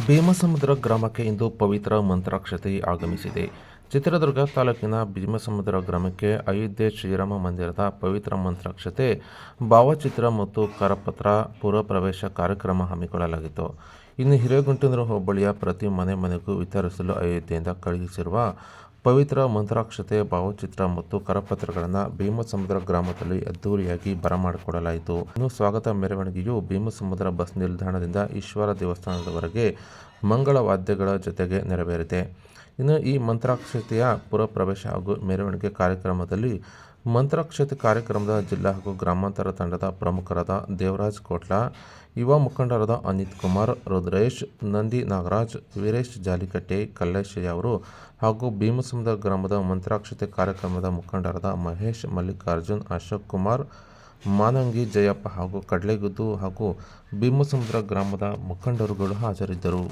ಭೀಮಸಮುದ್ರ ಗ್ರಾಮಕ್ಕೆ ಇಂದು ಪವಿತ್ರ ಮಂತ್ರಾಕ್ಷತೆ ಆಗಮಿಸಿದೆ. ಚಿತ್ರದುರ್ಗ ತಾಲೂಕಿನ ಭೀಮಸಮುದ್ರ ಗ್ರಾಮಕ್ಕೆ ಅಯೋಧ್ಯೆ ಶ್ರೀರಾಮ ಮಂದಿರದ ಪವಿತ್ರ ಮಂತ್ರಾಕ್ಷತೆ, ಭಾವಚಿತ್ರ ಮತ್ತು ಕರಪತ್ರ ಪೂರ್ವಪ್ರವೇಶ ಕಾರ್ಯಕ್ರಮ ಹಮ್ಮಿಕೊಳ್ಳಲಾಗಿತ್ತು. ಇನ್ನು ಹಿರೇಗುಂಟೂರು ಹೋಬಳಿಯ ಪ್ರತಿ ಮನೆಗೂ ವಿತರಿಸಲು ಅಯೋಧ್ಯೆಯಿಂದ ಕಳುಹಿಸಿರುವ ಪವಿತ್ರ ಮಂತ್ರಾಕ್ಷತೆ, ಭಾವಚಿತ್ರ ಮತ್ತು ಕರಪತ್ರಗಳನ್ನು ಭೀಮಸಮುದ್ರ ಗ್ರಾಮದಲ್ಲಿ ಅದ್ದೂರಿಯಾಗಿ ಬರಮಾಡಿಕೊಡಲಾಯಿತು. ಇನ್ನು ಸ್ವಾಗತ ಮೆರವಣಿಗೆಯು ಭೀಮಸಮುದ್ರ ಬಸ್ ನಿಲ್ದಾಣದಿಂದ ಈಶ್ವರ ದೇವಸ್ಥಾನದವರೆಗೆ ಮಂಗಳ ವಾದ್ಯಗಳ ಜೊತೆಗೆ ನೆರವೇರಿದೆ. ಇನ್ನು ಈ ಮಂತ್ರಾಕ್ಷತೆಯ ಪುರಪ್ರವೇಶ ಹಾಗೂ ಮೆರವಣಿಗೆ ಕಾರ್ಯಕ್ರಮದಲ್ಲಿ ಮಂತ್ರಾಕ್ಷತೆ ಕಾರ್ಯಕ್ರಮದ ಜಿಲ್ಲಾ ಹಾಗೂ ಗ್ರಾಮಾಂತರ ತಂಡದ ಪ್ರಮುಖರಾದ ದೇವರಾಜ್ ಕೋಟ್ಲ, ಯುವ ಮುಖಂಡರಾದ ಅನಿತ್ ಕುಮಾರ್, ರುದ್ರೇಶ್, ನಂದಿ ನಾಗರಾಜ್, ವೀರೇಶ್ ಜಾಲಿಕಟ್ಟೆ, ಕಲ್ಲೇಶಯ್ಯ ಅವರು ಹಾಗೂ ಭೀಮಸಮುದ್ರ ಗ್ರಾಮದ ಮಂತ್ರಾಕ್ಷತೆ ಕಾರ್ಯಕ್ರಮದ ಮುಖಂಡರಾದ ಮಹೇಶ್, ಮಲ್ಲಿಕಾರ್ಜುನ್, ಅಶೋಕ್ ಕುಮಾರ್, ಮಾನಂಗಿ ಜಯಪ್ಪ ಹಾಗೂ ಕಡ್ಲೆಗುದ್ದು ಹಾಗೂ ಭೀಮಸಮುದ್ರ ಗ್ರಾಮದ ಮುಖಂಡರುಗಳು ಹಾಜರಿದ್ದರು.